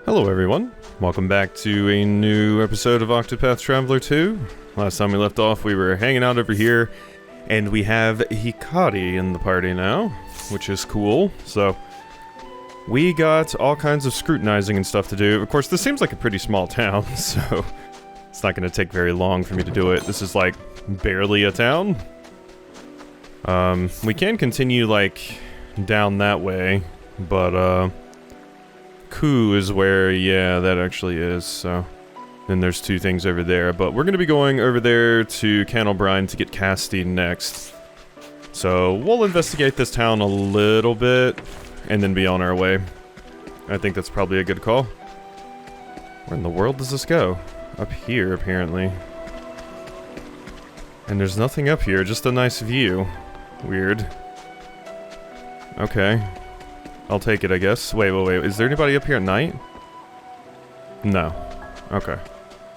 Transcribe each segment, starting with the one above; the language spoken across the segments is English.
Hello everyone, welcome back to a new episode of Octopath Traveler 2. Last time we left off we were hanging out over here, and we have Hikari in the party now, which is cool. So, we got all kinds of scrutinizing and stuff to do. Of course, this seems like a pretty small town, so it's not going to take very long for me to do it. This is like barely a town. We can continue like down that way, but Ku is where, yeah, that actually is, so then there's two things over there, but we're gonna be going over there to Candlebrine to get Castti next. So we'll investigate this town a little bit and then be on our way. I think that's probably a good call. Where in the world does this go? Up here, apparently. And there's nothing up here, just a nice view. Weird. Okay. I'll take it, I guess. Wait. Is there anybody up here at night? No. Okay.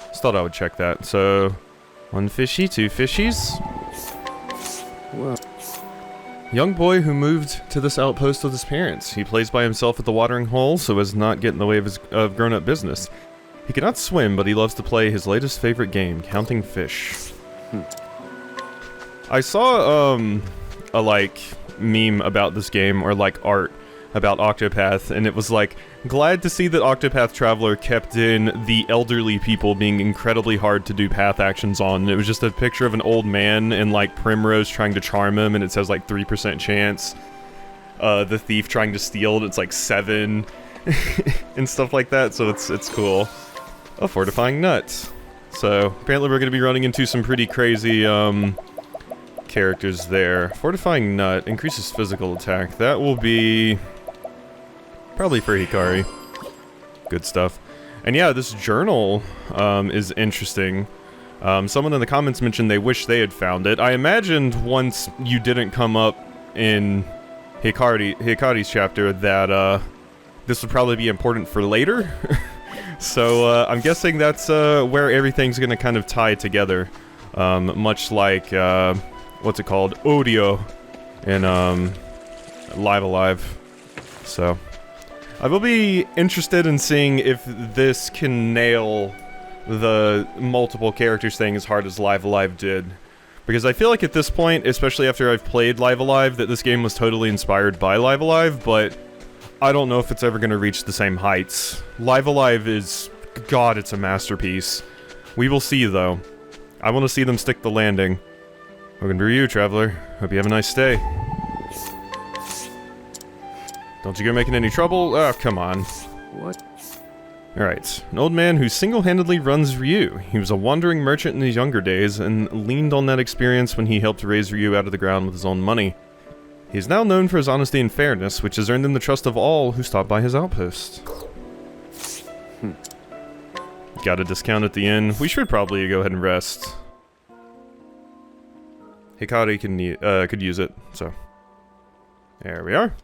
Just thought I would check that. So, one fishy, two fishies. Whoa. Young boy who moved to this outpost with his parents. He plays by himself at the watering hole so as not get in the way of his grown-up business. He cannot swim, but he loves to play his latest favorite game, counting fish. I saw, a, like, meme about this game, or, like, art about Octopath, and it was like, glad to see that Octopath Traveler kept in the elderly people being incredibly hard to do path actions on. And it was just a picture of an old man and like Primrose trying to charm him, and it says like 3% chance. The thief trying to steal, and it's like 7 and stuff like that, so it's cool. A fortifying nut. So apparently we're gonna be running into some pretty crazy characters there. Fortifying nut increases physical attack. That will be probably for Hikari. Good stuff. And yeah, this journal is interesting. Someone in the comments mentioned they wish they had found it. I imagined once you didn't come up in Hikari's chapter that this would probably be important for later. So I'm guessing that's where everything's gonna kind of tie together. Much like what's it called? Audio in Live Alive. So I will be interested in seeing if this can nail the multiple characters thing as hard as Live Alive did. Because I feel like at this point, especially after I've played Live Alive, that this game was totally inspired by Live Alive, but I don't know if it's ever going to reach the same heights. Live Alive is... God, it's a masterpiece. We will see, though. I want to see them stick the landing. Looking for you, Traveler. Hope you have a nice stay. Don't you go making any trouble? Oh, come on. What? Alright. An old man who single-handedly runs Ryu. He was a wandering merchant in his younger days, and leaned on that experience when he helped raise Ryu out of the ground with his own money. He is now known for his honesty and fairness, which has earned him the trust of all who stop by his outpost. Got a discount at the inn. We should probably go ahead and rest. Hikari could use it, so. There we are.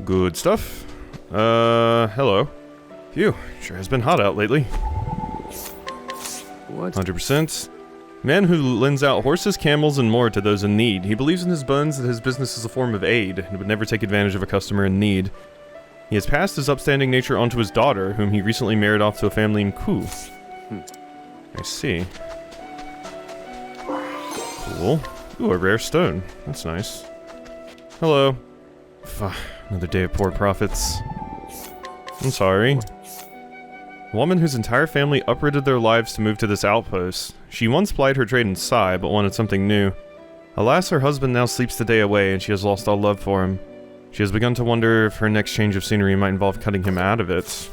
Good stuff. Hello. Phew, sure has been hot out lately. What? 100%. Man who lends out horses, camels, and more to those in need. He believes in his bones that his business is a form of aid, and would never take advantage of a customer in need. He has passed his upstanding nature onto his daughter, whom he recently married off to a family in Ku. I see. Cool. Ooh, a rare stone. That's nice. Hello. Another day of poor profits. I'm sorry. A woman whose entire family uprooted their lives to move to this outpost. She once plied her trade in Sai, but wanted something new. Alas, her husband now sleeps the day away, and she has lost all love for him. She has begun to wonder if her next change of scenery might involve cutting him out of it.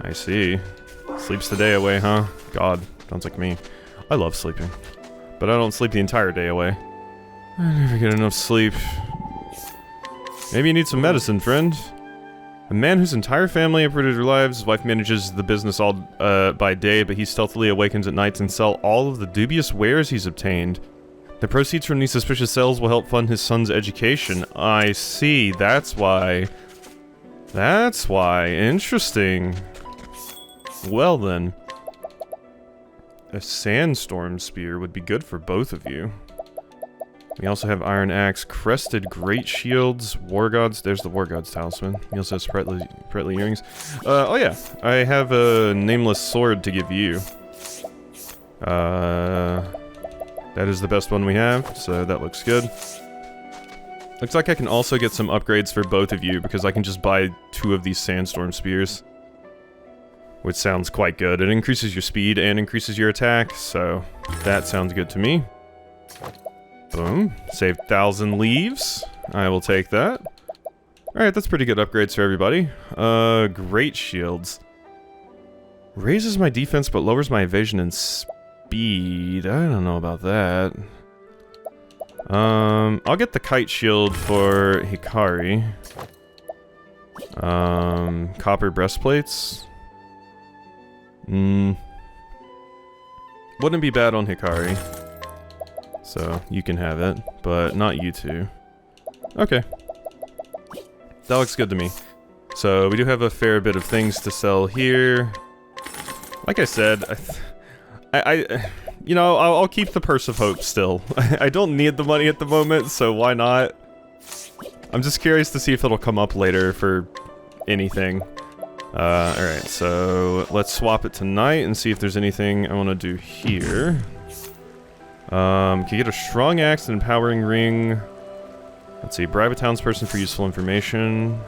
I see. Sleeps the day away, huh? God, sounds like me. I love sleeping. But I don't sleep the entire day away. I never get enough sleep. Maybe you need some medicine, friend. A man whose entire family uprooted their lives, his wife manages the business all by day, but he stealthily awakens at nights and sells all of the dubious wares he's obtained. The proceeds from these suspicious sales will help fund his son's education. I see, that's why. That's why. Interesting. Well then. A sandstorm spear would be good for both of you. We also have Iron Axe, Crested Great Shields, War Gods. There's the War Gods Talisman. He also has sprightly earrings. Oh yeah, I have a Nameless Sword to give you. That is the best one we have, so that looks good. Looks like I can also get some upgrades for both of you, because I can just buy 2 of these Sandstorm Spears. Which sounds quite good. It increases your speed and increases your attack, so that sounds good to me. Boom. Saved 1,000 leaves. I will take that. Alright, that's pretty good upgrades for everybody. Great Shields. Raises my defense but lowers my evasion and speed. I don't know about that. I'll get the Kite Shield for Hikari. Copper breastplates. Wouldn't be bad on Hikari. So, you can have it, but not you two. Okay. That looks good to me. So, we do have a fair bit of things to sell here. Like I said, you know, I'll keep the Purse of Hope still. I don't need the money at the moment, so why not? I'm just curious to see if it'll come up later for anything. Alright, so let's swap it tonight and see if there's anything I want to do here. Can get a Strong Axe and Empowering Ring. Let's see, bribe a townsperson for useful information.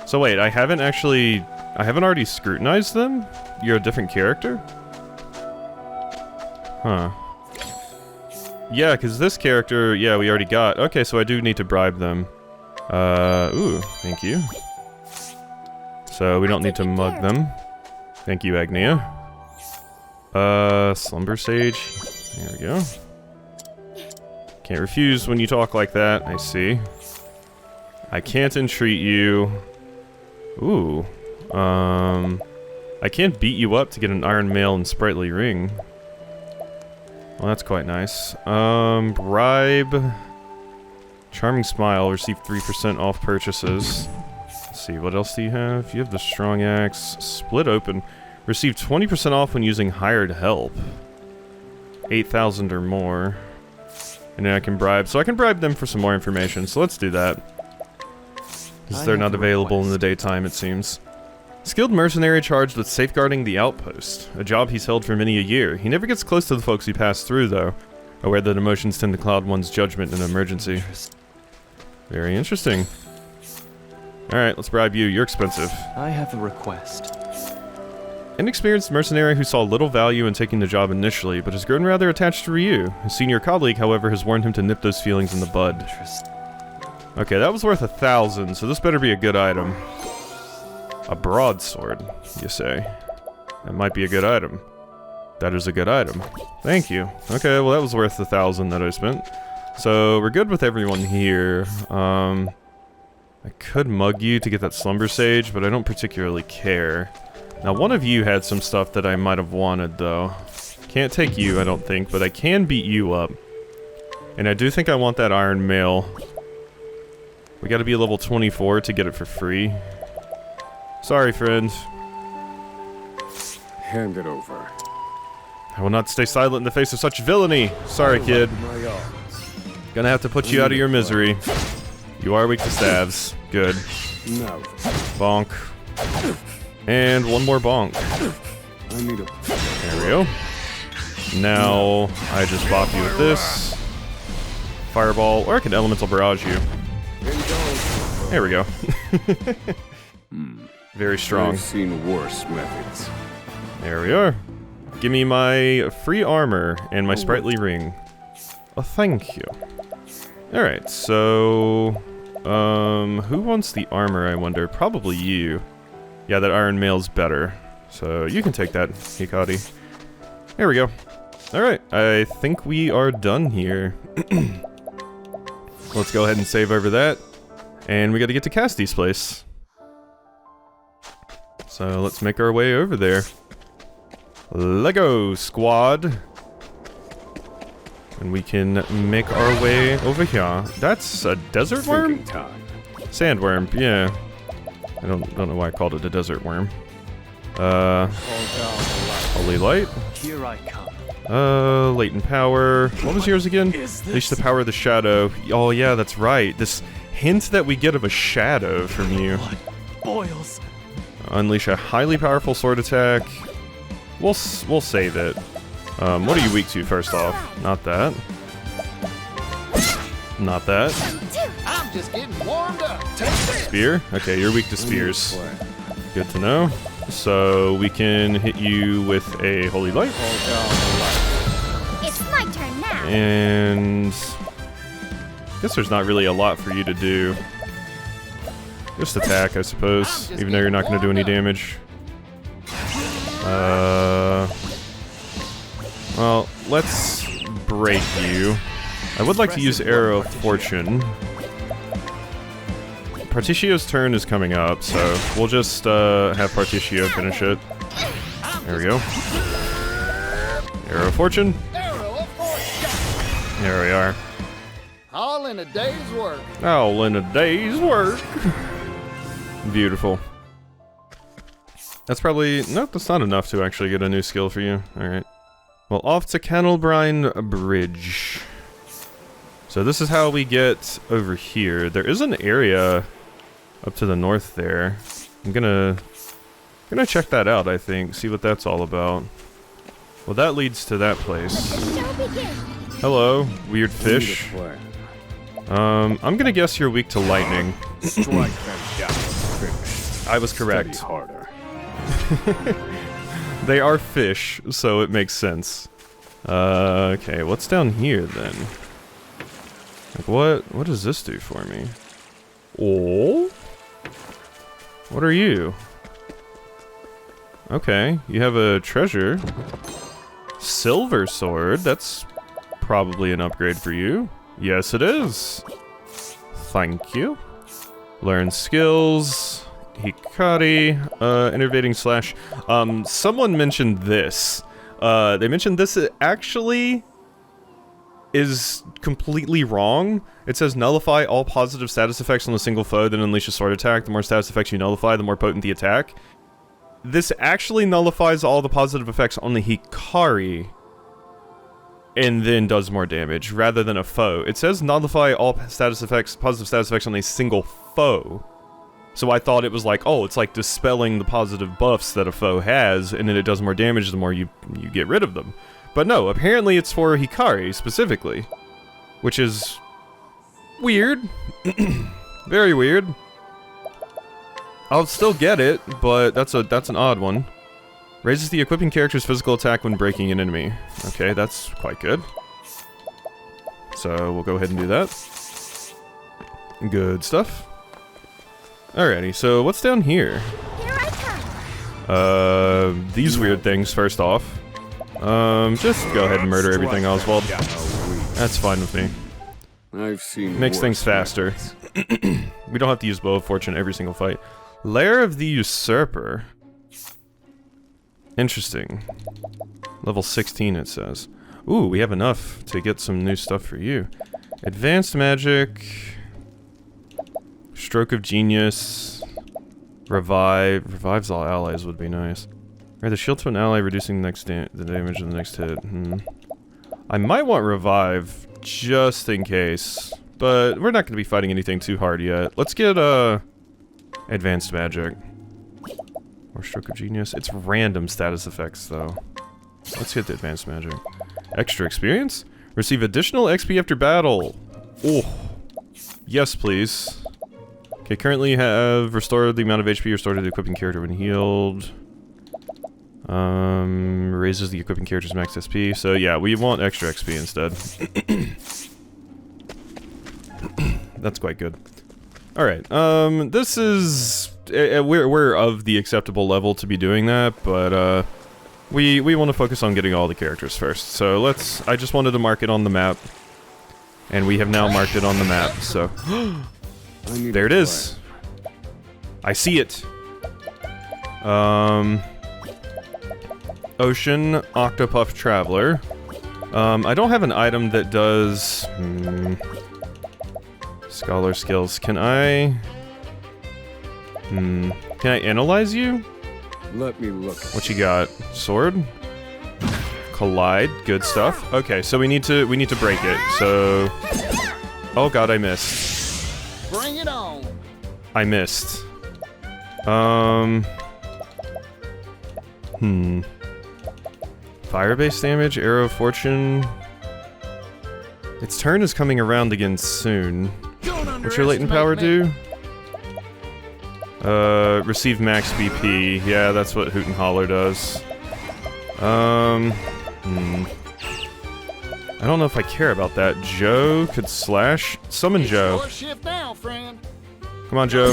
So wait, I haven't already scrutinized them? You're a different character? Huh. Yeah, because this character, yeah, we already got. Okay, so I do need to bribe them. Ooh, thank you. So we don't need to mug them. Thank you, Agnia. Slumber Sage. There we go. Can't refuse when you talk like that, I see. I can't entreat you. Ooh. I can't beat you up to get an Iron Mail and Sprightly Ring. Well, that's quite nice. Bribe. Charming Smile, receive 3% off purchases. Let's see, what else do you have? You have the Strong Axe. Split Open. Receive 20% off when using hired help. 8,000 or more. And then I can bribe. So I can bribe them for some more information, so let's do that. Because they're not available in the daytime, it seems. Skilled mercenary charged with safeguarding the outpost. A job he's held for many a year. He never gets close to the folks he passed through, though. Aware that emotions tend to cloud one's judgment in an emergency. Very interesting. Alright, let's bribe you. You're expensive. I have a request. Inexperienced mercenary who saw little value in taking the job initially, but has grown rather attached to Ryu. His senior colleague, however, has warned him to nip those feelings in the bud. Okay, that was worth 1,000, so this better be a good item. A broadsword, you say? That might be a good item. That is a good item. Thank you. Okay, well that was worth 1,000 that I spent. So, we're good with everyone here. I could mug you to get that Slumber Sage, but I don't particularly care. Now, one of you had some stuff that I might have wanted, though. Can't take you, I don't think, but I can beat you up. And I do think I want that Iron Mail. We gotta be a level 24 to get it for free. Sorry, friend. Hand it over. I will not stay silent in the face of such villainy. Sorry, kid. Gonna have to put you out of your misery. You are weak to stabs. Good. No. Bonk. And one more bonk. I need a... There we go. Now, I just bop you with this. Fireball, or I can Elemental Barrage you. There we go. Very strong. I've seen worse methods. There we are. Give me my free armor and my sprightly ring. Oh, thank you. Alright, so... who wants the armor, I wonder? Probably you. Yeah, that Iron Mail's better. So, you can take that, Hikari. There we go. Alright, I think we are done here. Let's go ahead and save over that. And we gotta get to Castti's place. So, let's make our way over there. Lego squad. And we can make our way over here. That's a desert worm? Sandworm, yeah. I don't know why I called it a desert worm. Holy light. Here I come. Latent power. What was yours again? Unleash the power of the shadow. Oh yeah, that's right. This hint that we get of a shadow from you. Boils. Unleash a highly powerful sword attack. We'll save it. What are you weak to first off? Not that. Not that. I'm just getting warmed up. Take this. Spear? Okay, you're weak to spears. Good to know. So we can hit you with a holy light. It's my turn now. And I guess there's not really a lot for you to do. Just attack, I suppose, even though you're not going to do any damage. Well, let's break you. I would like to use Arrow of Fortune. Partitio's turn is coming up, so we'll just have Partitio finish it. There we go. Arrow of Fortune. Arrow of fortune. There we are. All in a day's work. All in a day's work. Beautiful. That's probably... Nope, that's not enough to actually get a new skill for you. Alright. Well, off to Candlebrine Bridge. So this is how we get over here. There is an area up to the north there. I'm gonna check that out, I think. See what that's all about. Well, that leads to that place. Hello, weird fish. I'm gonna guess you're weak to lightning. Strike them down. Finish. I was correct. Study harder. They are fish, so it makes sense. Okay, what's down here then? Like what does this do for me? Oh? What are you? Okay, you have a treasure. Silver sword, that's probably an upgrade for you. Yes, it is. Thank you. Learn skills. Hikari, innervating slash. Someone mentioned this. They mentioned this actually is completely wrong. It says nullify all positive status effects on a single foe, then unleash a sword attack. The more status effects you nullify, the more potent the attack. This actually nullifies all the positive effects on the Hikari, and then does more damage, rather than a foe. It says nullify all status effects, positive status effects on a single foe. So I thought it was like, oh, it's like dispelling the positive buffs that a foe has, and then it does more damage the more you get rid of them. But no, apparently it's for Hikari specifically, which is weird. Very weird. I'll still get it, but that's an odd one. Raises the equipping character's physical attack when breaking an enemy. Okay, that's quite good. So we'll go ahead and do that. Good stuff. Alrighty, so what's down here? Here I come. These weird things first off. Just go ahead and murder everything, Oswald. That's fine with me. I've seen Makes worse things faster. methods. We don't have to use Bow of Fortune every single fight. Lair of the Usurper. Interesting. Level 16 it says. Ooh, we have enough to get some new stuff for you. Advanced Magic. Stroke of Genius. Revive. Revives all allies would be nice. Right, the shield to an ally, reducing the damage of the next hit. I might want Revive, just in case. But we're not going to be fighting anything too hard yet. Let's get, Advanced Magic. Or Stroke of Genius. It's random status effects, though. Let's get the Advanced Magic. Extra experience? Receive additional XP after battle. Oh. Yes, please. Okay, currently you have restored the amount of HP restored to the equipping character when healed. Raises the equipping character's max SP. So yeah, we want extra XP instead. That's quite good. Alright, this is... we're of the acceptable level to be doing that, but, we want to focus on getting all the characters first. So let's... I just wanted to mark it on the map. And we have now marked it on the map, so... There it is. I see it. Ocean Octopath Traveler. I don't have an item that does... Scholar skills. Can I analyze you? Let me look. What you got? Sword? collide. Good stuff. Okay, so we need to break it. So, oh god, I missed. Bring it on. I missed. Fire-based damage, arrow of fortune. Its turn is coming around again soon. What's your latent power do? Receive max BP. Yeah, that's what Hoot and Holler does. I don't know if I care about that. Joe could slash. Summon Joe. Your shift now, friend. Come on, Joe.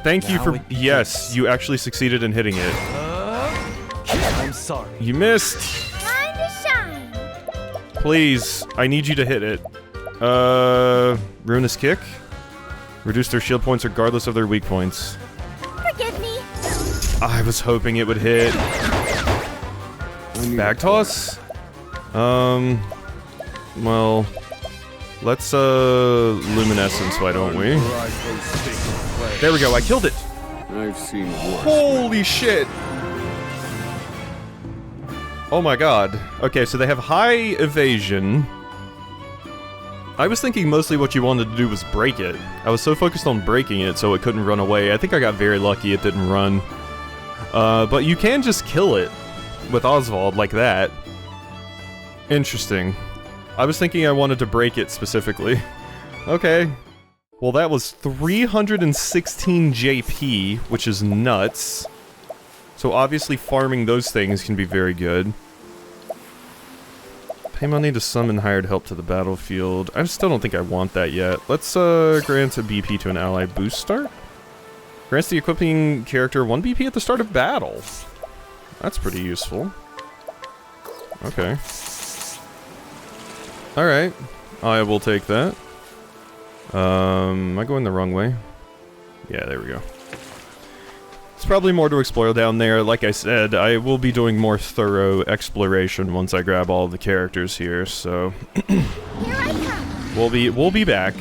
Thank you for. Yes, you actually succeeded in hitting it. I'm sorry. You missed. Time to shine. Please, I need you to hit it. Ruinous Kick? Reduce their shield points regardless of their weak points. Forgive me. I was hoping it would hit. Bag Toss? Well, let's, Luminescence, why don't we? There we go, I killed it! I've seen worse. Holy shit! Oh my god. Okay, so they have high evasion. I was thinking mostly what you wanted to do was break it. I was so focused on breaking it so it couldn't run away. I think I got very lucky it didn't run. But you can just kill it with Oswald like that. Interesting. I was thinking I wanted to break it specifically. Okay. Well, that was 316 JP, which is nuts. So obviously farming those things can be very good. Pay money to summon hired help to the battlefield. I still don't think I want that yet. Let's grant a BP to an ally boost start. Grants the equipping character 1 BP at the start of battle. That's pretty useful. Okay. Alright. I will take that. Am I going the wrong way? Yeah, there we go. There's probably more to explore down there. Like I said, I will be doing more thorough exploration once I grab all the characters here, so Here I come. we'll be back.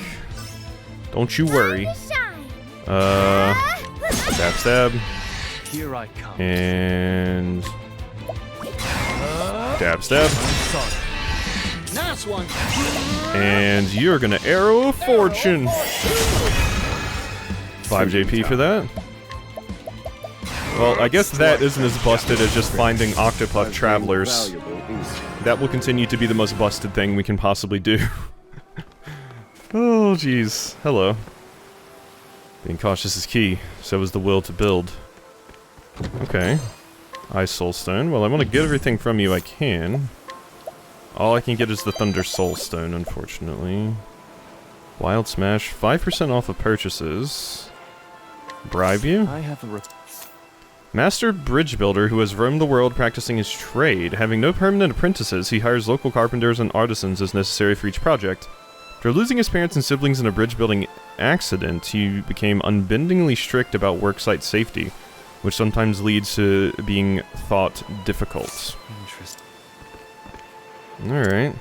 Don't you worry. Time to shine. Stab, Here I come. and stab, I'm sorry. Nice one. and you're gonna arrow of fortune. 5 JP for that. Well, I guess that isn't as busted as just finding Octopath Travelers. That will continue to be the most busted thing we can possibly do. Oh, jeez. Hello. Being cautious is key. So is the will to build. Okay. Ice Soul Stone. Well, I want to get everything from you I can. All I can get is the Thunder Soul Stone, unfortunately. Wild Smash. 5% off of purchases. Bribe you? I have a Master bridge builder who has roamed the world practicing his trade. Having no permanent apprentices, he hires local carpenters and artisans as necessary for each project. After losing his parents and siblings in a bridge building accident, he became unbendingly strict about worksite safety, which sometimes leads to being thought difficult. Interesting. Alright.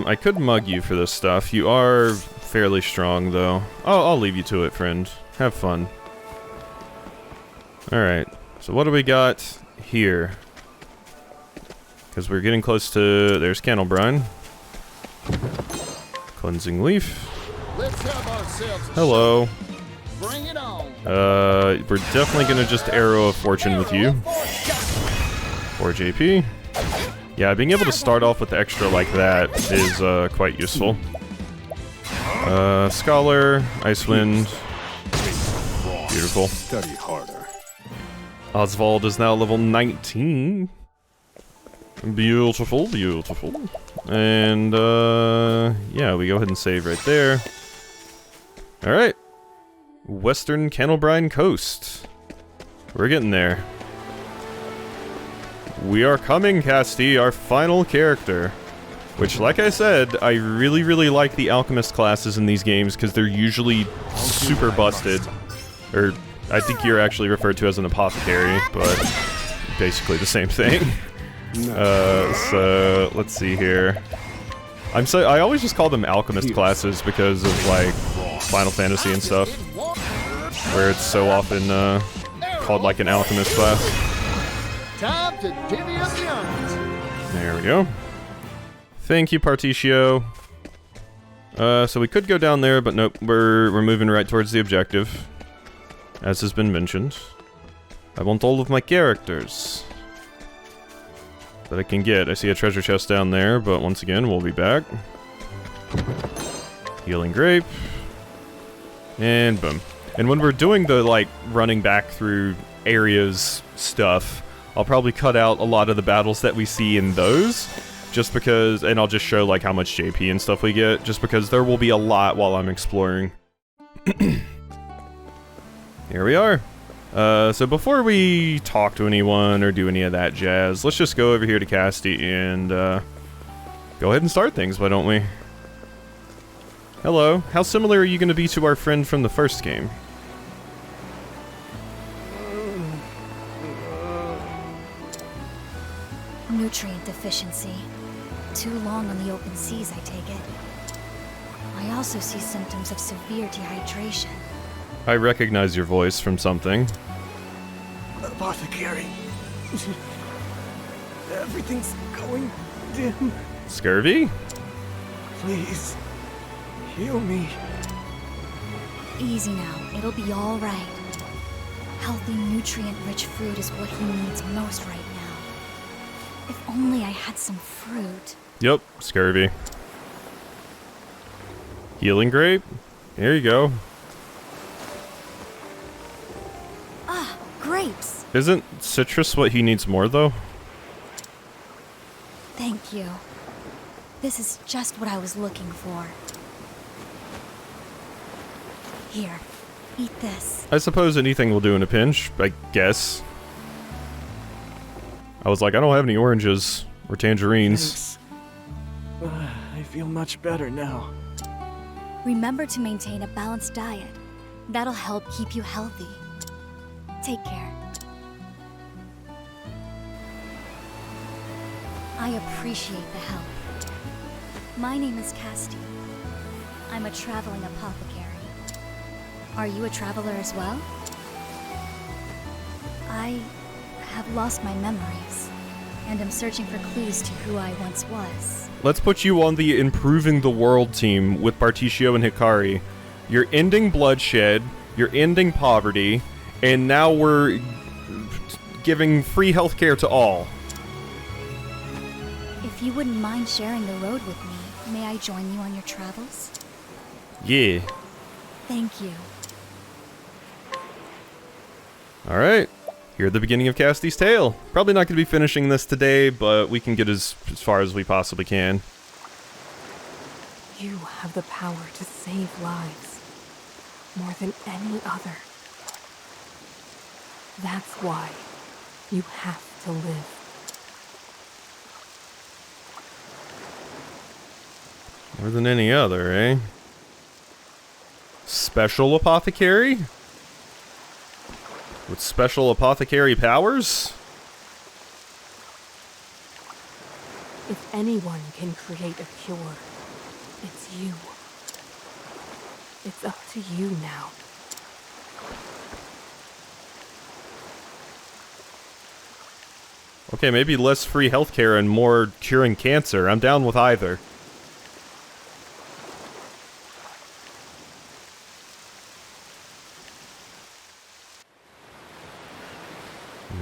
I could mug you for this stuff. You are fairly strong, though. Oh, I'll leave you to it, friend. Have fun. Alright, so what do we got here? Because we're getting close to... There's Candle Brine. Cleansing Leaf. Let's have ourselves a Hello. show. Bring it on. We're definitely gonna just Arrow of Fortune with you. 4 JP. Yeah, being able to start off with extra like that is quite useful. Scholar, Icewind. Beautiful. Study harder. Oswald is now level 19. Beautiful, beautiful. And, yeah, we go ahead and save right there. Alright. Western Candlebrine Coast. We're getting there. We are coming, Castti, our final character. Which, like I said, I really, really like the alchemist classes in these games because they're usually super busted. Or, I think you're actually referred to as an apothecary, but basically the same thing. So, let's see here. I always just call them alchemist classes because of, like, Final Fantasy and stuff. Where it's so often, called, like, an alchemist class. Time to divvy up the onions. There we go. Thank you, Particio. So we could go down there, but nope, we're moving right towards the objective. As has been mentioned. I want all of my characters that I can get. I see a treasure chest down there, but once again, we'll be back. Healing grape. And boom. And when we're doing the, like, running back through areas stuff, I'll probably cut out a lot of the battles that we see in those. Just because, and I'll just show, like, how much JP and stuff we get. Just because there will be a lot while I'm exploring. Here we are. So before we talk to anyone or do any of that jazz, let's just go over here to Castti and, go ahead and start things, why don't we? Hello. How similar are you going to be to our friend from the first game? Nutrient deficiency. Too long on the open seas, I take it. I also see symptoms of severe dehydration. I recognize your voice from something. Apothecary. Everything's going dim. Scurvy? Please, heal me. Easy now, it'll be all right. Healthy, nutrient-rich fruit is what he needs most right now. If only I had some fruit. Yep, scurvy. Healing grape? Here you go. Ah, grapes! Isn't citrus what he needs more, though? Thank you. This is just what I was looking for. Here, eat this. I suppose anything will do in a pinch, I guess. I was like, I don't have any oranges or tangerines. Thanks. I feel much better now. Remember to maintain a balanced diet. That'll help keep you healthy. Take care. I appreciate the help. My name is Castti. I'm a traveling apothecary. Are you a traveler as well? I have lost my memories, and am searching for clues to who I once was. Let's put you on the Improving the World team with Particio and Hikari. You're ending bloodshed, you're ending poverty, and now we're giving free healthcare to all. If you wouldn't mind sharing the road with me, may I join you on your travels? Yeah. Thank you. Alright. Here at the beginning of Casti's tale. Probably not going to be finishing this today, but we can get as far as we possibly can. You have the power to save lives, more than any other. That's why you have to live. More than any other, eh? Special apothecary? With special apothecary powers? If anyone can create a cure, it's you. It's up to you now. Okay, maybe less free healthcare and more curing cancer. I'm down with either.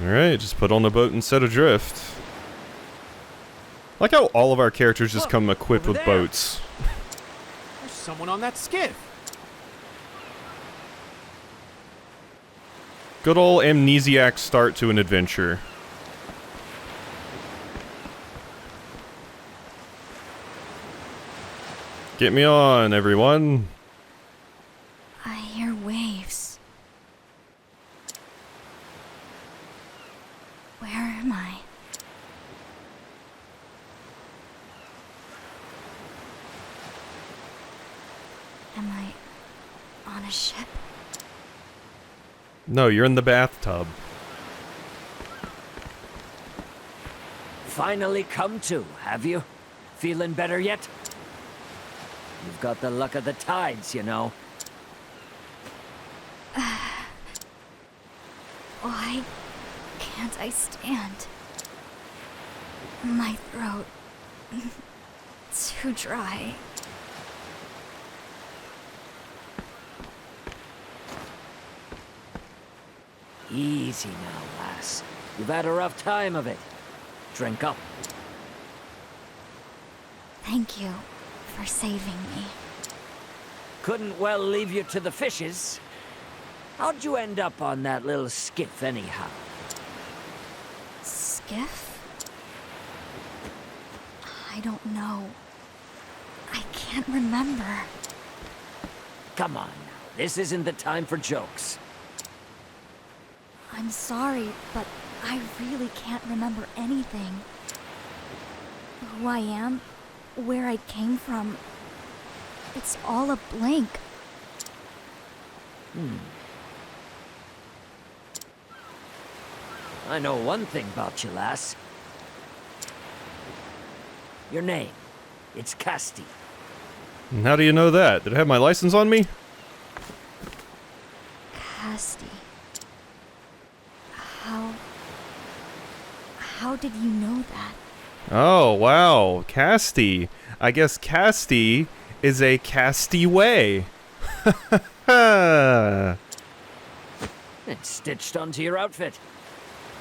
Alright, just put on a boat and set adrift. I like how all of our characters just come equipped with boats. There's someone on that skiff. Good old amnesiac start to an adventure. Get me on, everyone. I hear waves. Where am I? Am I on a ship? No, you're in the bathtub. Finally come to, have you? Feeling better yet? You've got the luck of the tides, you know. Why can't I stand? My throat... too dry. Easy now, lass. You've had a rough time of it. Drink up. Thank you for saving me. Couldn't well leave you to the fishes. How'd you end up on that little skiff anyhow? Skiff? I don't know. I can't remember. Come on now, this isn't the time for jokes. I'm sorry, but I really can't remember anything. Who I am, where I came from, it's all a blank. I know one thing about you, lass. Your name. It's Castti. And how do you know that? Did I have my license on me? Castti. How did you know that? Oh, wow. Castti. I guess Castti is a Castti way. It's stitched onto your outfit.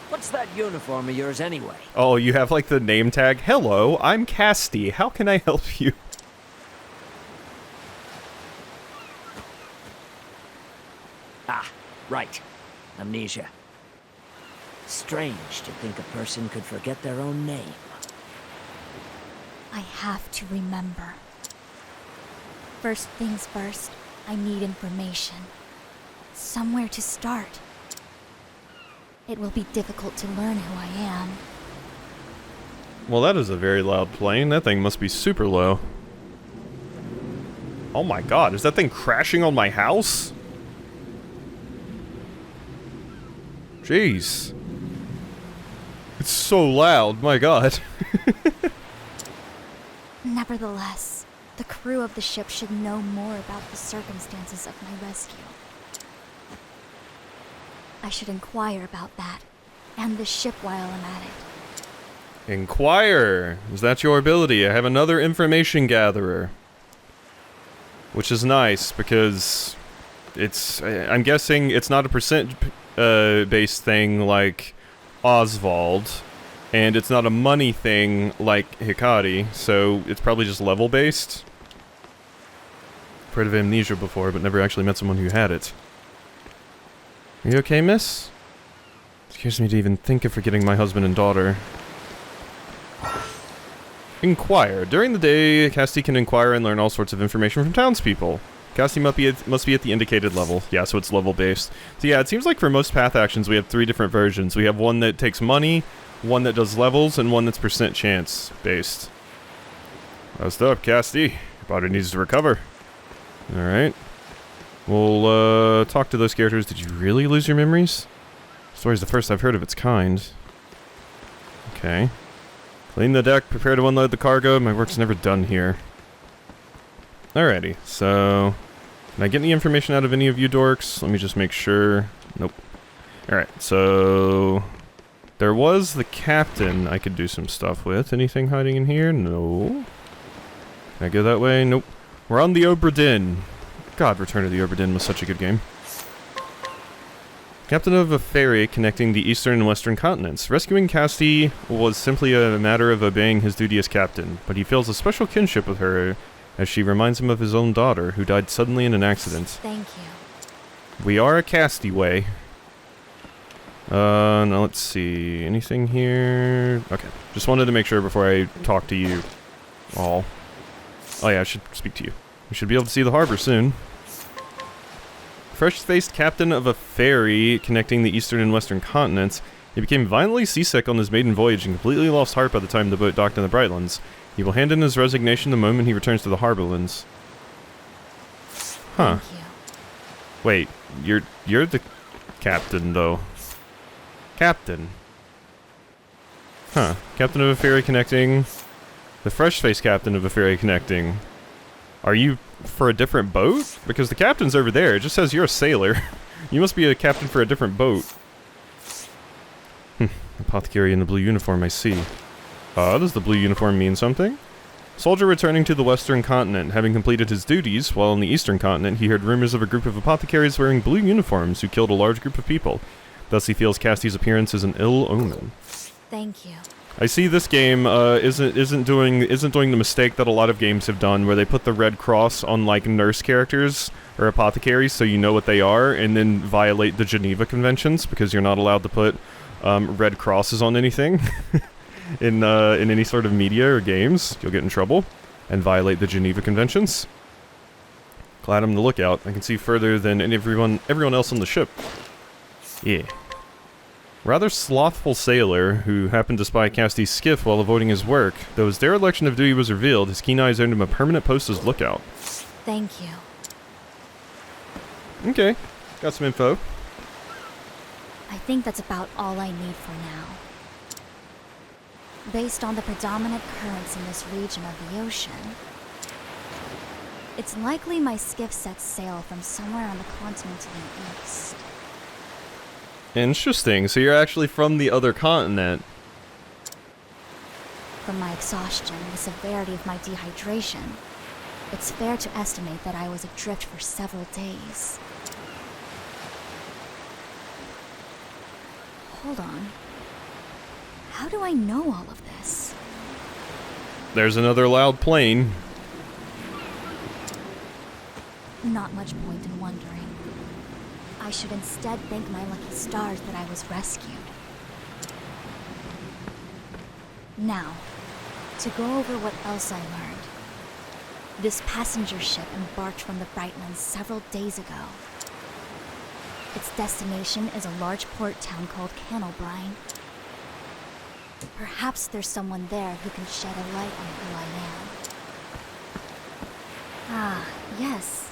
What's that uniform of yours anyway? Oh, you have like the name tag. Hello, I'm Castti. How can I help you? Ah, right. Amnesia. Strange to think a person could forget their own name. I have to remember. First things first, I need information. Somewhere to start. It will be difficult to learn who I am. Well, that is a very loud plane. That thing must be super low. Oh my god, is that thing crashing on my house? Jeez. It's so loud, my god. Nevertheless, the crew of the ship should know more about the circumstances of my rescue. I should inquire about that, and the ship while I'm at it. Inquire. Is that your ability? I have another information gatherer. Which is nice, because it's... I'm guessing it's not a percent-based thing like Oswald, and it's not a money thing like Hikari, so it's probably just level-based. I've heard of amnesia before, but never actually met someone who had it. Are you okay, miss? It scares me to even think of forgetting my husband and daughter. Inquire. During the day, Castti can inquire and learn all sorts of information from townspeople. Castti must be at the indicated level. Yeah, so it's level-based. So yeah, it seems like for most path actions we have 3 different versions. We have one that takes money, one that does levels, and one that's percent chance-based. Rest up, Castti. Your body needs to recover. Alright. We'll, talk to those characters. Did you really lose your memories? The story's the first I've heard of its kind. Okay. Clean the deck, prepare to unload the cargo. My work's never done here. Alrighty, so... Can I get any information out of any of you dorks? Let me just make sure. Nope. Alright, so... There was the captain I could do some stuff with. Anything hiding in here? No. Can I go that way? Nope. We're on the Obra Dinn. God, Return of the Obra Dinn was such a good game. Captain of a ferry connecting the eastern and western continents. Rescuing Castti was simply a matter of obeying his duty as captain, but he feels a special kinship with her as she reminds him of his own daughter, who died suddenly in an accident. Thank you. We are a Castti way. Now let's see. Anything here? Okay. Just wanted to make sure before I talk to you all. Oh yeah, I should speak to you. We should be able to see the harbor soon. Fresh-faced captain of a ferry connecting the eastern and western continents, he became violently seasick on his maiden voyage and completely lost heart by the time the boat docked in the Brightlands. He will hand in his resignation the moment he returns to the Harborlands. Huh. Thank you. Wait, you're the captain, though. Captain. Huh. Captain of a ferry connecting... The fresh-faced captain of a ferry connecting... Are you for a different boat? Because the captain's over there. It just says you're a sailor. You must be a captain for a different boat. Apothecary in the blue uniform, I see. Does the blue uniform mean something? Soldier returning to the western continent, having completed his duties, while on the eastern continent he heard rumors of a group of apothecaries wearing blue uniforms who killed a large group of people. Thus he feels Cassti's appearance is an ill omen. Thank you. I see this game isn't doing the mistake that a lot of games have done, where they put the red cross on like nurse characters or apothecaries, so you know what they are, and then violate the Geneva Conventions because you're not allowed to put red crosses on anything in any sort of media or games. You'll get in trouble and violate the Geneva Conventions. Glad I'm on the lookout. I can see further than everyone else on the ship. Yeah. Rather slothful sailor who happened to spy Cassti's skiff while avoiding his work. Though his dereliction of duty was revealed, his keen eyes earned him a permanent post as lookout. Thank you. Okay, got some info. I think that's about all I need for now. Based on the predominant currents in this region of the ocean, it's likely my skiff sets sail from somewhere on the continent to the east. Interesting, so you're actually from the other continent. From my exhaustion and the severity of my dehydration, it's fair to estimate that I was adrift for several days. Hold on. How do I know all of this? There's another loud plane. Not much point in wondering. I should instead thank my lucky stars that I was rescued. Now, to go over what else I learned. This passenger ship embarked from the Brightlands several days ago. Its destination is a large port town called Cannelbrine. Perhaps there's someone there who can shed a light on who I am. Ah, yes.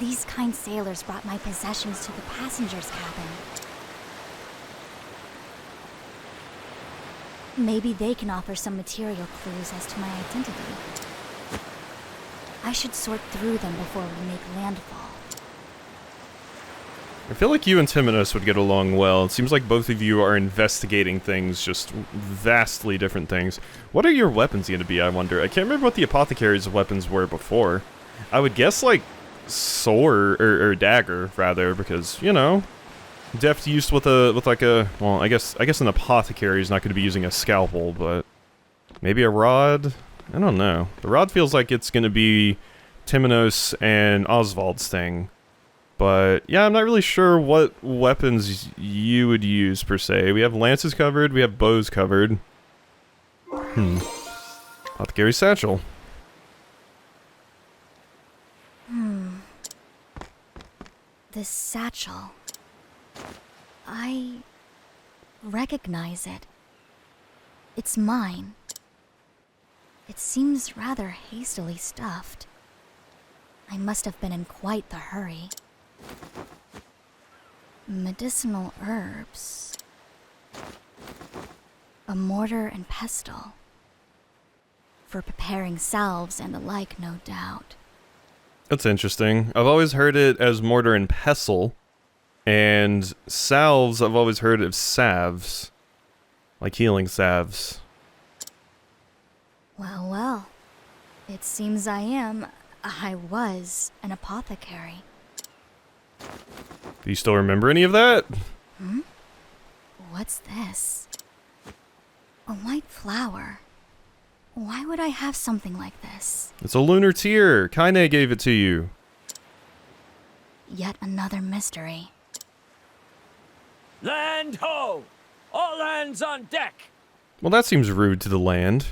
These kind sailors brought my possessions to the passenger's cabin. Maybe they can offer some material clues as to my identity. I should sort through them before we make landfall. I feel like you and Timonos would get along well. It seems like both of you are investigating things, just vastly different things. What are your weapons going to be, I wonder? I can't remember what the apothecary's weapons were before. I would guess, like, sword, or dagger, rather, because, you know, deft use with like a, well, I guess an apothecary is not going to be using a scalpel, but maybe a rod? I don't know. The rod feels like it's going to be Timonos and Oswald's thing. But, yeah, I'm not really sure what weapons you would use, per se. We have lances covered, we have bows covered. Apothecary satchel. This satchel. I recognize it. It's mine. It seems rather hastily stuffed. I must have been in quite the hurry. Medicinal herbs. A mortar and pestle. For preparing salves and the like, no doubt. That's interesting. I've always heard it as mortar and pestle, and salves I've always heard of salves, like healing salves. Well, well. It seems I was an apothecary. Do you still remember any of that? What's this? A white flower. Why would I have something like this? It's a lunar tear. Kaine gave it to you. Yet another mystery. Land ho! All hands on deck! Well, that seems rude to the land.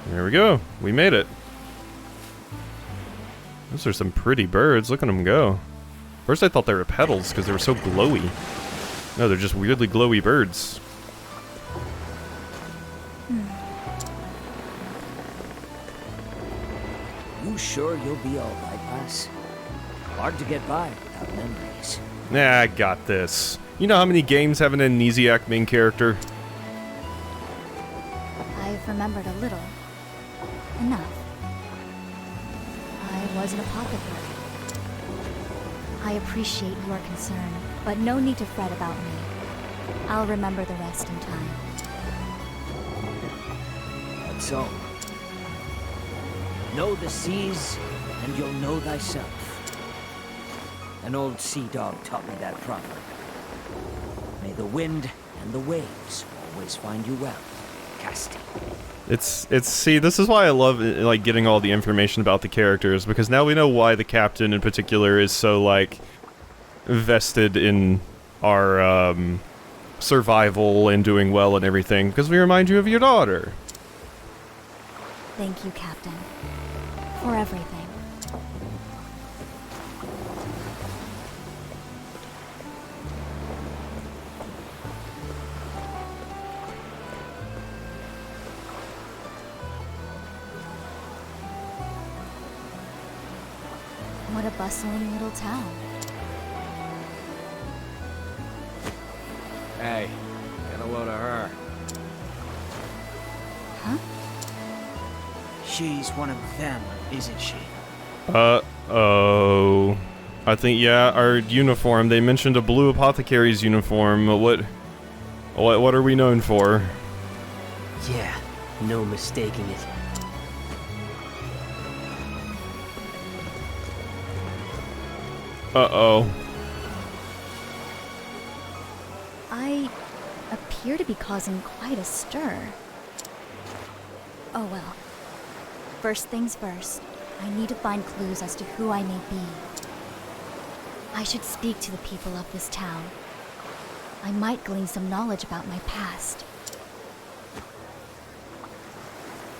There we go. We made it. Those are some pretty birds. Look at them go. First I thought they were petals because they were so glowy. No, they're just weirdly glowy birds. You sure you'll be alright, lass? Hard to get by without memories. Nah, I got this. You know how many games have an amnesiac main character? I've remembered a little. Enough. I was an apothecary. I appreciate your concern, but no need to fret about me. I'll remember the rest in time. That's all. Know the seas, and you'll know thyself. An old sea dog taught me that proverb. May the wind and the waves always find you well, Castti. See, this is why I love, like, getting all the information about the characters, because now we know why the captain in particular is so, like, vested in our, survival and doing well and everything, because we remind you of your daughter. Thank you, Captain, for everything. What a bustling little town. Hey, get a load of her. Huh? She's one of them, isn't she? Oh. I think, yeah, our uniform. They mentioned a blue apothecary's uniform. What are we known for? Yeah, no mistaking it. Uh-oh. I appear to be causing quite a stir. Oh well. First things first, I need to find clues as to who I may be. I should speak to the people of this town. I might glean some knowledge about my past.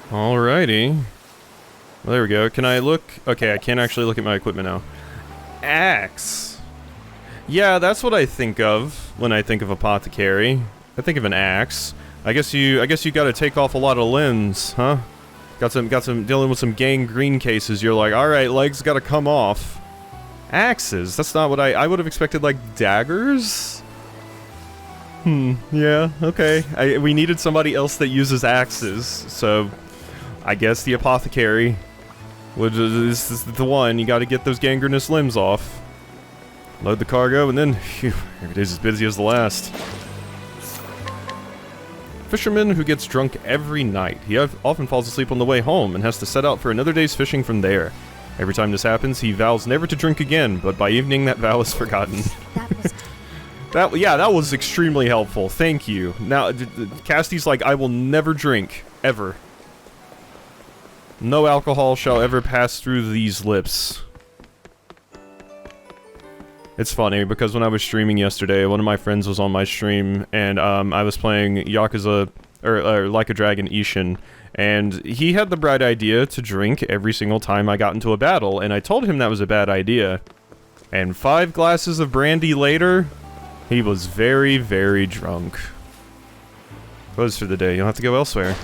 Alrighty. Well, there we go. Can I look? Okay, I can't actually look at my equipment now. Axe. Yeah, that's what I think of when I think of apothecary. I think of an axe. I guess you gotta take off a lot of limbs, huh? Got some dealing with some gangrene cases. You're like, alright, legs gotta come off. Axes? That's not what I would have expected, like, daggers? Yeah, okay. We needed somebody else that uses axes, so I guess the apothecary this is the one. You gotta get those gangrenous limbs off. Load the cargo, and then, phew, every day's as busy as the last. Fisherman who gets drunk every night. He often falls asleep on the way home and has to set out for another day's fishing from there. Every time this happens, he vows never to drink again, but by evening that vow is forgotten. That was... that was extremely helpful. Thank you. Now, Cassti's like, I will never drink. Ever. No alcohol shall ever pass through these lips. It's funny, because when I was streaming yesterday, one of my friends was on my stream, and I was playing Yakuza, or Like a Dragon Ishin, and he had the bright idea to drink every single time I got into a battle, and I told him that was a bad idea. And 5 glasses of brandy later, he was very, very drunk. Close for the day, you'll have to go elsewhere.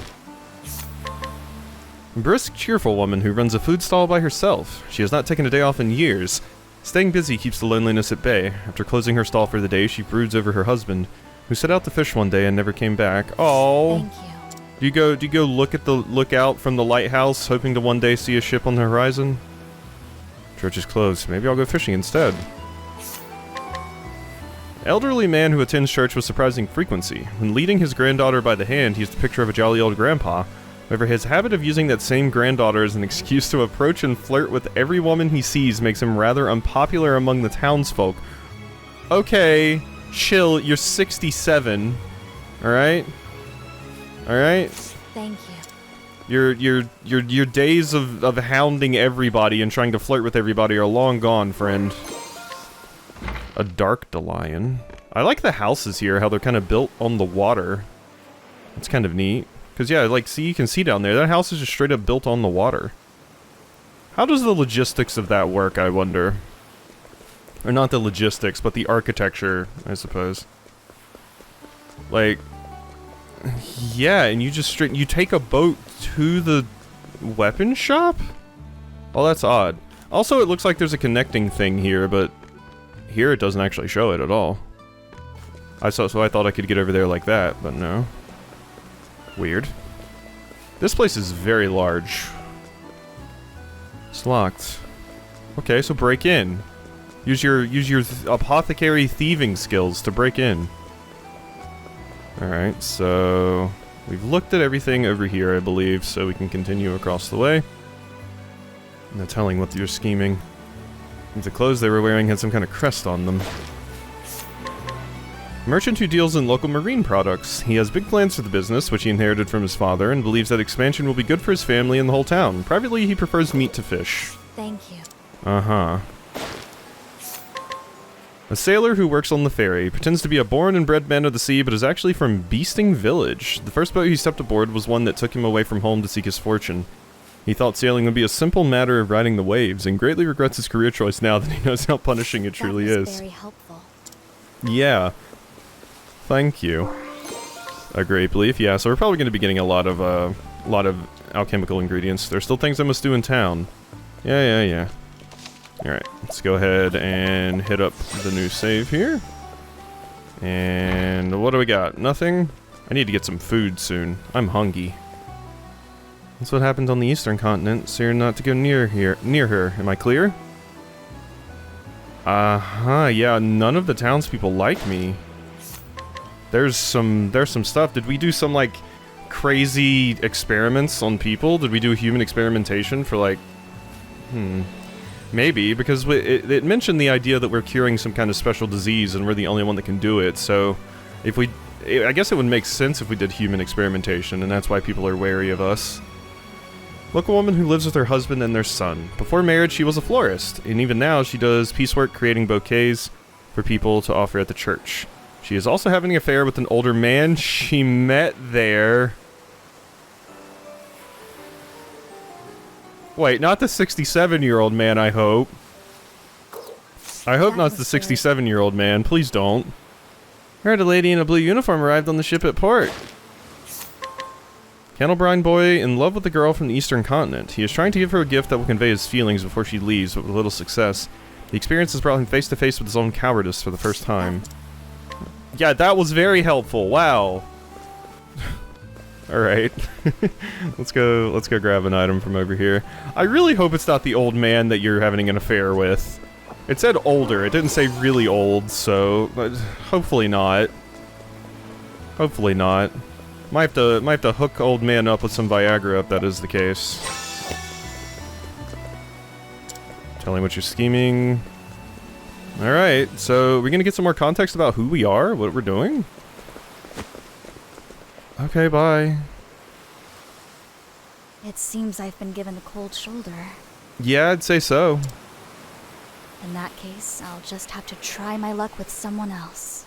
Brisk, cheerful woman who runs a food stall by herself. She has not taken a day off in years. Staying busy keeps the loneliness at bay. After closing her stall for the day, she broods over her husband, who set out to fish one day and never came back. Oh. Thank you. Do you go look at the lookout from the lighthouse, hoping to one day see a ship on the horizon? Church is closed. Maybe I'll go fishing instead. Elderly man who attends church with surprising frequency. When leading his granddaughter by the hand, he is the picture of a jolly old grandpa. However, his habit of using that same granddaughter as an excuse to approach and flirt with every woman he sees makes him rather unpopular among the townsfolk. Okay, chill, you're 67. Alright? Alright? Thank you. Your days of hounding everybody and trying to flirt with everybody are long gone, friend. A dark lion. I like the houses here, how they're kind of built on the water. It's kind of neat. Because, yeah, like, see, you can see down there, that house is just straight up built on the water. How does the logistics of that work, I wonder? Or not the logistics, but the architecture, I suppose. Like, yeah, and you just you take a boat to the weapon shop? Oh, that's odd. Also, it looks like there's a connecting thing here, but here it doesn't actually show it at all. So I thought I could get over there like that, but no. Weird. This place is very large. It's locked. Okay, so break in. Use your apothecary thieving skills to break in. Alright, so we've looked at everything over here, I believe, so we can continue across the way. No telling what you're scheming. The clothes they were wearing had some kind of crest on them. Merchant who deals in local marine products. He has big plans for the business, which he inherited from his father, and believes that expansion will be good for his family and the whole town. Privately, he prefers meat to fish. Thank you. Uh-huh. A sailor who works on the ferry, pretends to be a born and bred man of the sea, but is actually from Beasting Village. The first boat he stepped aboard was one that took him away from home to seek his fortune. He thought sailing would be a simple matter of riding the waves, and greatly regrets his career choice now that he knows how punishing it truly is. That was very helpful. Yeah. Thank you. A grape leaf, yeah, so we're probably going to be getting a lot of alchemical ingredients. There's still things I must do in town. Yeah. Alright, let's go ahead and hit up the new save here. And what do we got? Nothing? I need to get some food soon. I'm hungry. That's what happened on the eastern continent, so you're not to go near her. Am I clear? Uh-huh, yeah, none of the townspeople like me. There's some stuff. Did we do some, like, crazy experiments on people? Did we do human experimentation for, like... Maybe, because it mentioned the idea that we're curing some kind of special disease and we're the only one that can do it, so... if we... I guess it would make sense if we did human experimentation, and that's why people are wary of us. Local woman who lives with her husband and their son. Before marriage, she was a florist, and even now she does piecework creating bouquets for people to offer at the church. She is also having an affair with an older man she met there. Wait, not the 67-year-old man, I hope. I hope not the 67-year-old man. Please don't. Heard a lady in a blue uniform arrived on the ship at port. Candlebrine boy in love with a girl from the eastern continent. He is trying to give her a gift that will convey his feelings before she leaves, but with little success. The experience has brought him face to face with his own cowardice for the first time. Yeah, that was very helpful. Wow. Alright. Let's go grab an item from over here. I really hope it's not the old man that you're having an affair with. It said older, it didn't say really old, so but hopefully not. Hopefully not. Might have to hook old man up with some Viagra if that is the case. Tell him what you're scheming. Alright, so we're gonna get some more context about who we are, what we're doing? Okay, bye. It seems I've been given the cold shoulder. Yeah, I'd say so. In that case, I'll just have to try my luck with someone else.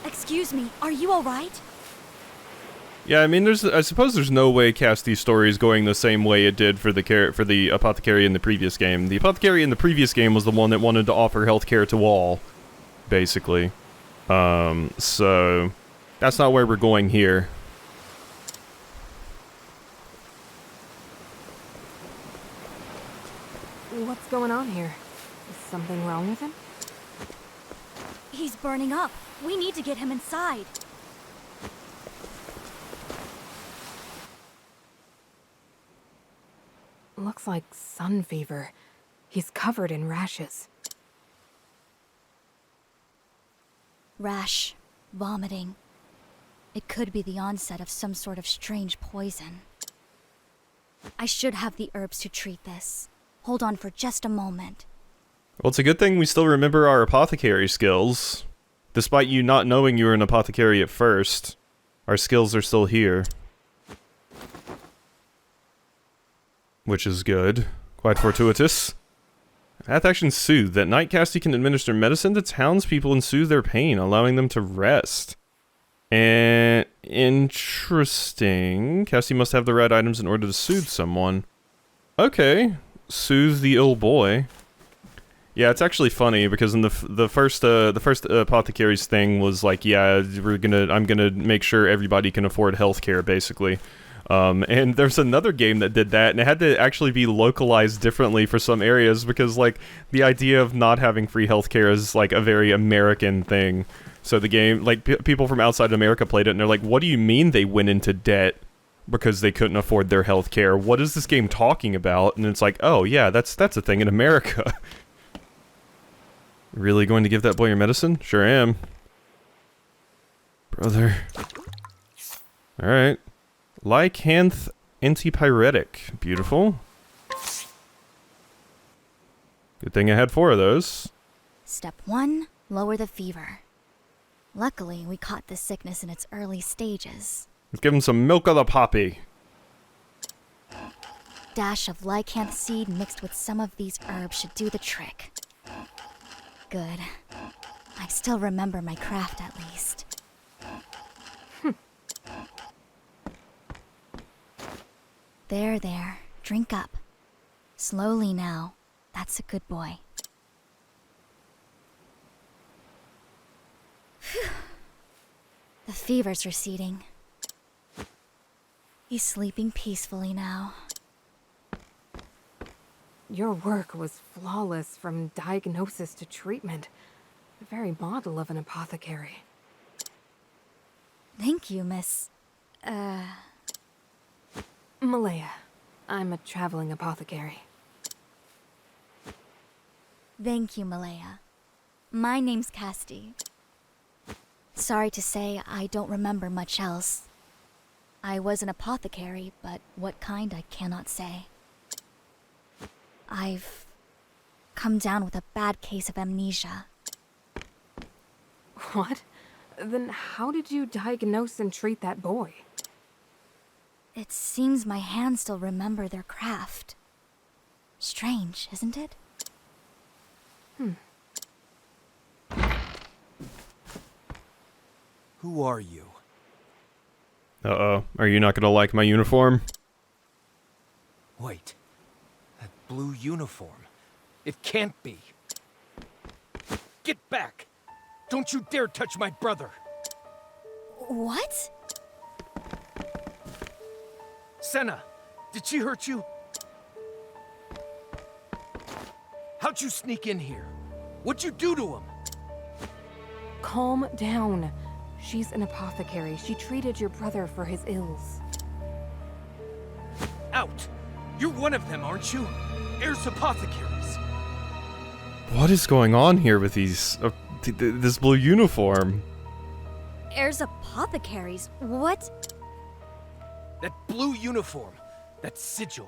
Excuse me, are you alright? Yeah, I mean, I suppose there's no way Cassti's story is going the same way it did for the apothecary in the previous game. The apothecary in the previous game was the one that wanted to offer healthcare to all, basically. So that's not where we're going here. What's going on here? Is something wrong with him? He's burning up. We need to get him inside. Looks like sun fever. He's covered in rashes. Rash. Vomiting. It could be the onset of some sort of strange poison. I should have the herbs to treat this. Hold on for just a moment. Well, it's a good thing we still remember our apothecary skills. Despite you not knowing you were an apothecary at first, our skills are still here. Which is good. Quite fortuitous. Path action soothe. At night, Castti can administer medicine to townspeople and soothe their pain, allowing them to rest. And interesting. Castti must have the right items in order to soothe someone. Okay. Soothe the ill boy. Yeah, it's actually funny because in the first apothecary's thing was like, yeah, I'm gonna make sure everybody can afford healthcare, basically. And there's another game that did that, and it had to actually be localized differently for some areas because, like, the idea of not having free healthcare is, like, a very American thing. So the game, like, people from outside America played it, and they're like, what do you mean they went into debt because they couldn't afford their healthcare? What is this game talking about? And it's like, oh, yeah, that's a thing in America. Really going to give that boy your medicine? Sure am. Brother. Alright. Lycanth antipyretic. Beautiful. Good thing I had 4 of those. Step 1, lower the fever. Luckily, we caught this sickness in its early stages. Let's give him some milk of the poppy. Dash of lycanth seed mixed with some of these herbs should do the trick. Good. I still remember my craft at least. There. Drink up. Slowly now. That's a good boy. Phew. The fever's receding. He's sleeping peacefully now. Your work was flawless from diagnosis to treatment. The very model of an apothecary. Thank you, Miss... Malaya. I'm a traveling apothecary. Thank you, Malaya. My name's Castti. Sorry to say, I don't remember much else. I was an apothecary, but what kind I cannot say. I've come down with a bad case of amnesia. What? Then how did you diagnose and treat that boy? It seems my hands still remember their craft. Strange, isn't it? Who are you? Uh-oh. Are you not gonna like my uniform? Wait. That blue uniform. It can't be. Get back! Don't you dare touch my brother! What? Senna, did she hurt you? How'd you sneak in here? What'd you do to him? Calm down. She's an apothecary. She treated your brother for his ills. Out! You're one of them, aren't you? Heirs apothecaries. What is going on here with these... this blue uniform? Heirs apothecaries? What? That blue uniform, that sigil,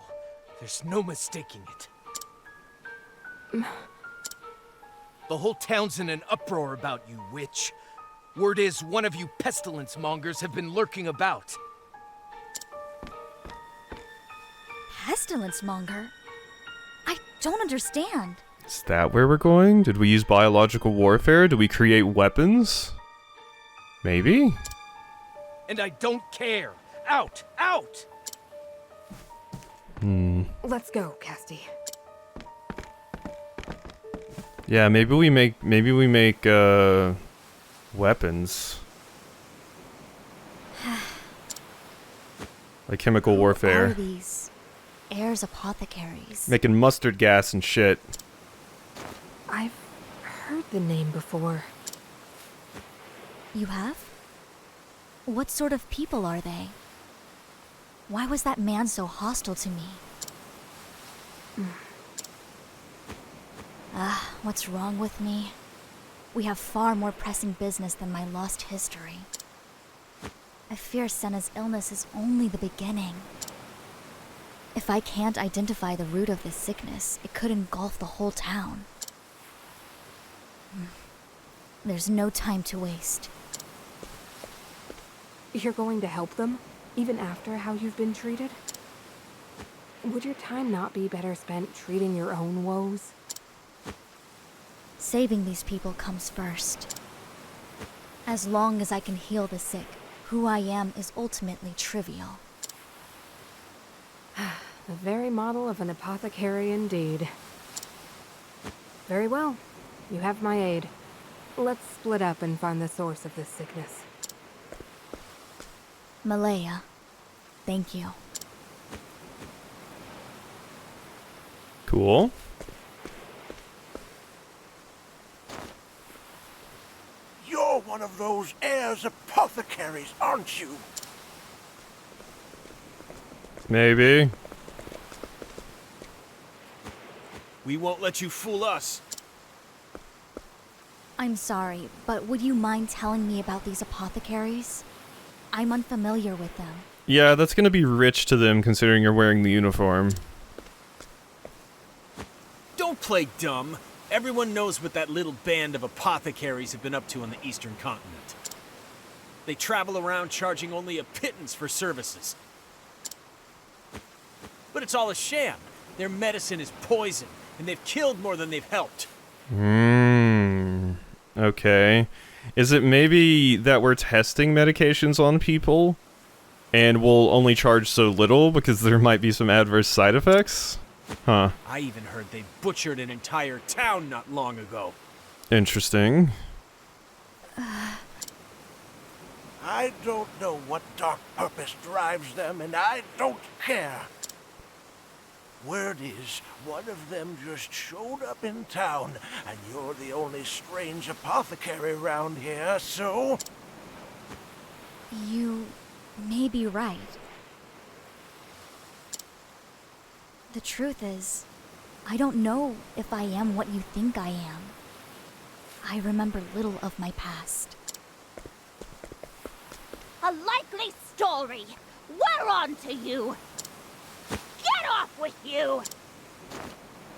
there's no mistaking it. The whole town's in an uproar about you, witch. Word is one of you pestilence mongers have been lurking about. Pestilence monger? I don't understand. Is that where we're going? Did we use biological warfare? Do we create weapons? Maybe? And I don't care. Out! Out! Let's go, Castti. Yeah, maybe we make weapons. Like chemical Who warfare. are these heirs apothecaries? Making mustard gas and shit. I've heard the name before. You have? What sort of people are they? Why was that man so hostile to me? What's wrong with me? We have far more pressing business than my lost history. I fear Senna's illness is only the beginning. If I can't identify the root of this sickness, it could engulf the whole town. There's no time to waste. You're going to help them? Even after how you've been treated? Would your time not be better spent treating your own woes? Saving these people comes first. As long as I can heal the sick, who I am is ultimately trivial. The very model of an apothecary indeed. Very well. You have my aid. Let's split up and find the source of this sickness. Malaya, Thank you. Cool. You're one of those heirs apothecaries, aren't you? Maybe. We won't let you fool us. I'm sorry, but would you mind telling me about these apothecaries? I'm unfamiliar with them. Yeah, that's gonna be rich to them considering you're wearing the uniform. Don't play dumb. Everyone knows what that little band of apothecaries have been up to on the eastern continent. They travel around charging only a pittance for services. But it's all a sham. Their medicine is poison, and they've killed more than they've helped. Okay. Is it maybe that we're testing medications on people? And we'll only charge so little because there might be some adverse side effects? Huh. I even heard they butchered an entire town not long ago. Interesting. I don't know what dark purpose drives them, and I don't care. Word is, one of them just showed up in town, and you're the only strange apothecary around here, so... You may be right. The truth is, I don't know if I am what you think I am. I remember little of my past. A likely story. We're on to you. Get off with you!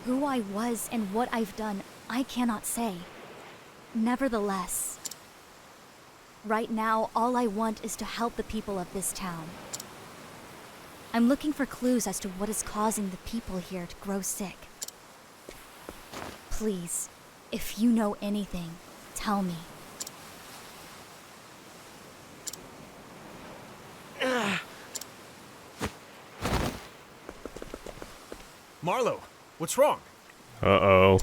Who I was and what I've done, I cannot say. Nevertheless, right now, all I want is to help the people of this town. I'm looking for clues as to what is causing the people here to grow sick. Please, if you know anything, tell me. Marlowe, what's wrong? Uh-oh.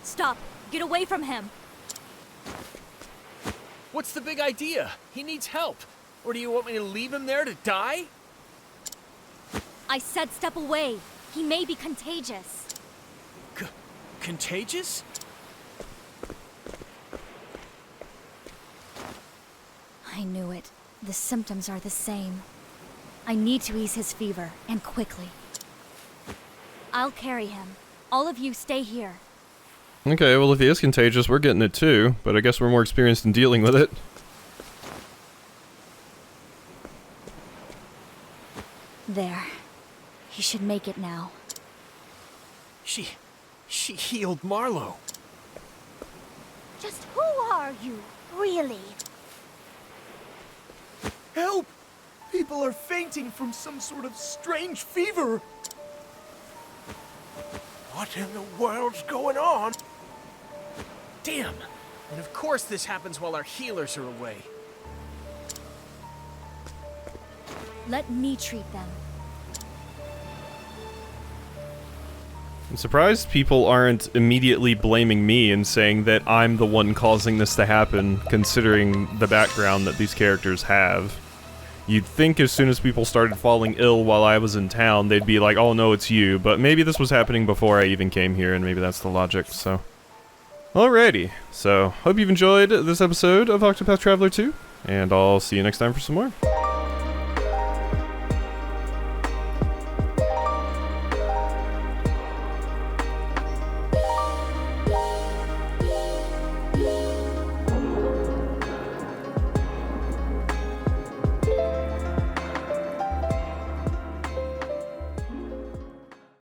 Stop! Get away from him! What's the big idea? He needs help. Or do you want me to leave him there to die? I said step away. He may be contagious. Contagious? I knew it. The symptoms are the same. I need to ease his fever, and quickly. I'll carry him. All of you stay here. Okay, well if he is contagious, we're getting it too, but I guess we're more experienced in dealing with it. There. He should make it now. She healed Marlowe. Just who are you, really? Help! People are fainting from some sort of strange fever. What in the world's going on? Damn! And of course this happens while our healers are away. Let me treat them. I'm surprised people aren't immediately blaming me and saying that I'm the one causing this to happen, considering the background that these characters have. You'd think as soon as people started falling ill while I was in town, they'd be like, oh no, it's you, but maybe this was happening before I even came here, and maybe that's the logic, so... Alrighty, so, hope you've enjoyed this episode of Octopath Traveler 2, and I'll see you next time for some more.